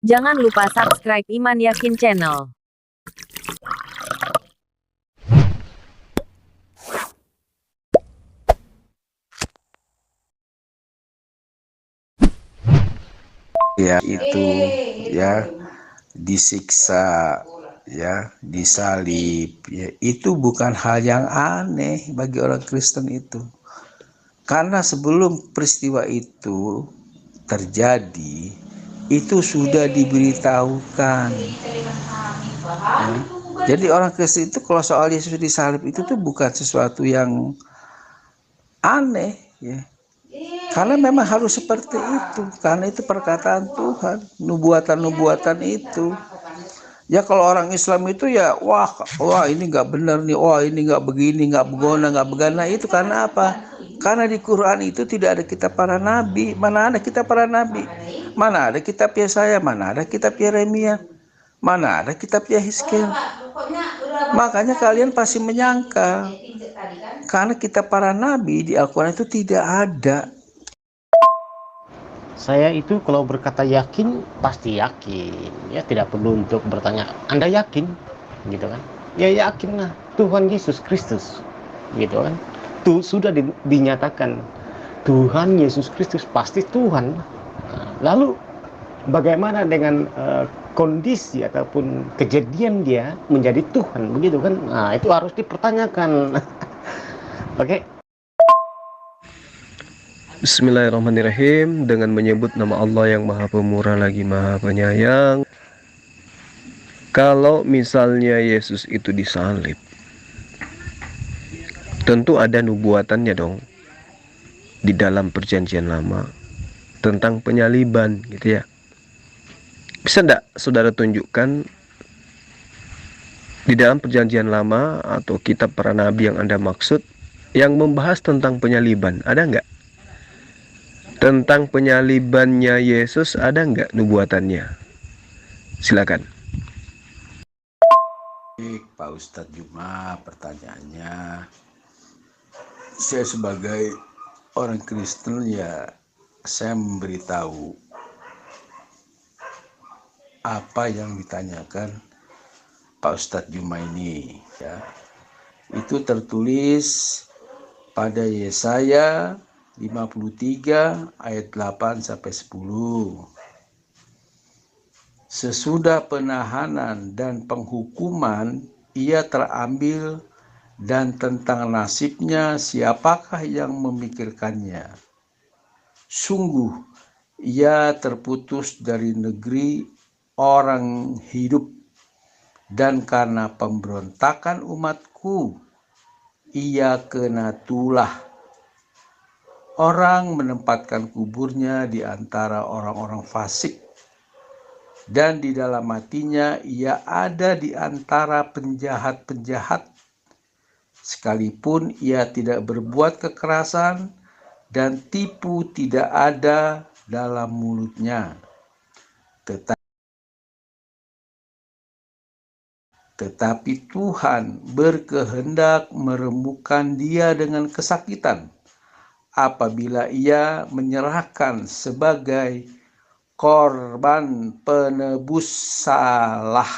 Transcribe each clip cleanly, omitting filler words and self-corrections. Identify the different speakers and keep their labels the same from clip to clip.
Speaker 1: Jangan lupa subscribe Iman Yakin Channel.
Speaker 2: Ya itu ya disiksa, ya disalib, ya itu bukan hal yang aneh bagi orang Kristen itu, karena sebelum peristiwa itu terjadi itu sudah diberitahukan ya. Jadi orang Kristen itu kalau soal Yesus disalib itu tuh bukan sesuatu yang aneh ya, karena memang harus seperti itu, karena itu perkataan Tuhan, nubuatan-nubuatan itu. Ya kalau orang Islam itu ya wah ini nggak benar nih, wah ini nggak begini, nggak begona, nggak begana. Itu karena apa? Karena di Quran itu tidak ada kitab para nabi. Mana ada kitab para nabi? Mana ada kitab Yesaya? Mana ada kitab Yeremia? Mana ada kitab Yehezkiel? Makanya kalian pasti menyangka karena kitab para nabi di Al-Quran itu tidak ada.
Speaker 3: Saya itu kalau berkata yakin pasti yakin, ya tidak perlu untuk bertanya Anda yakin, gitu kan? Ya yakinlah Tuhan Yesus Kristus, gitu kan? Tuh sudah dinyatakan Tuhan Yesus Kristus pasti Tuhan. Lalu bagaimana dengan kondisi ataupun kejadian dia menjadi Tuhan, begitu kan? Nah itu harus dipertanyakan. Oke.
Speaker 4: Bismillahirrahmanirrahim. Dengan menyebut nama Allah yang Maha Pemurah lagi Maha Penyayang. Kalau misalnya Yesus itu disalib, tentu ada nubuatannya dong di dalam perjanjian lama tentang penyaliban gitu ya. Bisa enggak saudara tunjukkan di dalam perjanjian lama atau kitab para nabi yang Anda maksud yang membahas tentang penyaliban? Ada enggak? Tentang penyalibannya Yesus ada enggak nubuatannya? Silakan.
Speaker 2: Baik, Pak Ustadz Juma, pertanyaannya, saya sebagai orang Kristen ya saya memberitahu apa yang ditanyakan Pak Ustadz Juma ini ya. Itu tertulis pada Yesaya 53 ayat 8 sampai 10. Sesudah penahanan dan penghukuman ia terambil, dan tentang nasibnya siapakah yang memikirkannya? Sungguh ia terputus dari negeri orang hidup, dan karena pemberontakan umatku ia kena tulah. Orang menempatkan kuburnya di antara orang-orang fasik, dan di dalam hatinya ia ada di antara penjahat-penjahat. Sekalipun ia tidak berbuat kekerasan dan tipu tidak ada dalam mulutnya, tetapi Tuhan berkehendak merembukan dia dengan kesakitan apabila ia menyerahkan sebagai korban penebus salah.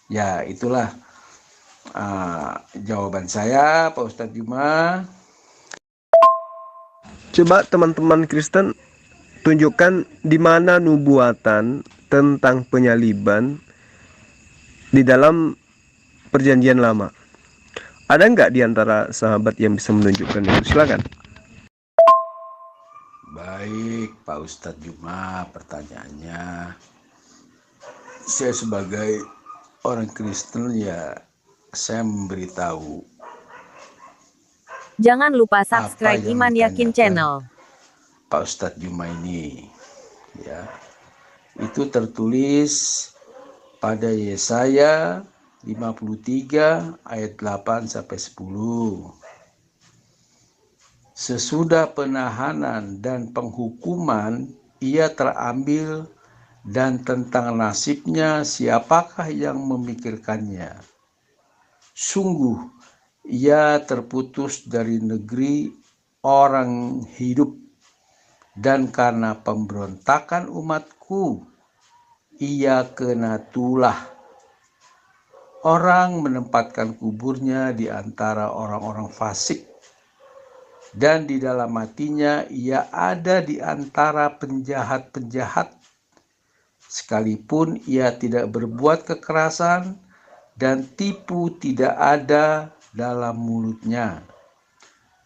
Speaker 2: Ya itulah jawaban saya, Pak Ustadz Juma.
Speaker 4: Coba teman-teman Kristen tunjukkan di mana nubuatan tentang penyaliban di dalam perjanjian lama. Ada nggak di antara sahabat yang bisa menunjukkan itu? Silakan.
Speaker 2: Baik, Pak Ustadz Juma, pertanyaannya, saya sebagai orang Kristen ya saya memberitahu
Speaker 1: Jangan lupa
Speaker 2: apa
Speaker 1: subscribe
Speaker 2: yang
Speaker 1: Iman Yakin Channel.
Speaker 2: Pak Ustadz Juma ini ya. Itu tertulis pada Yesaya 53 ayat 8 sampai 10. Sesudah penahanan dan penghukuman ia terambil, dan tentang nasibnya siapakah yang memikirkannya? Sungguh ia terputus dari negeri orang hidup, dan karena pemberontakan umatku, ia kena tulah. Orang menempatkan kuburnya di antara orang-orang fasik, dan di dalam hatinya ia ada di antara penjahat-penjahat. Sekalipun ia tidak berbuat kekerasan dan tipu tidak ada dalam mulutnya,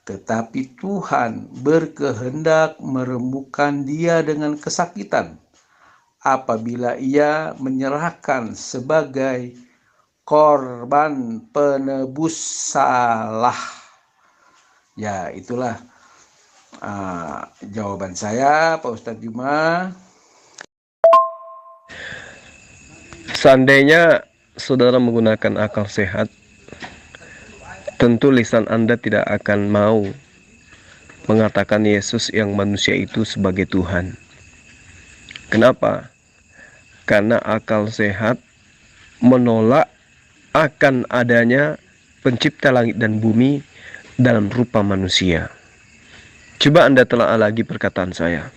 Speaker 2: tetapi Tuhan berkehendak merembukan dia dengan kesakitan apabila ia menyerahkan sebagai korban penebus salah. Ya, itulah jawaban saya, Pak Ustadz Juma.
Speaker 4: Seandainya saudara menggunakan akal sehat, tentu lisan Anda tidak akan mau mengatakan Yesus yang manusia itu sebagai Tuhan. Kenapa? Karena akal sehat menolak akan adanya pencipta langit dan bumi dalam rupa manusia. Coba Anda telah lagi perkataan saya.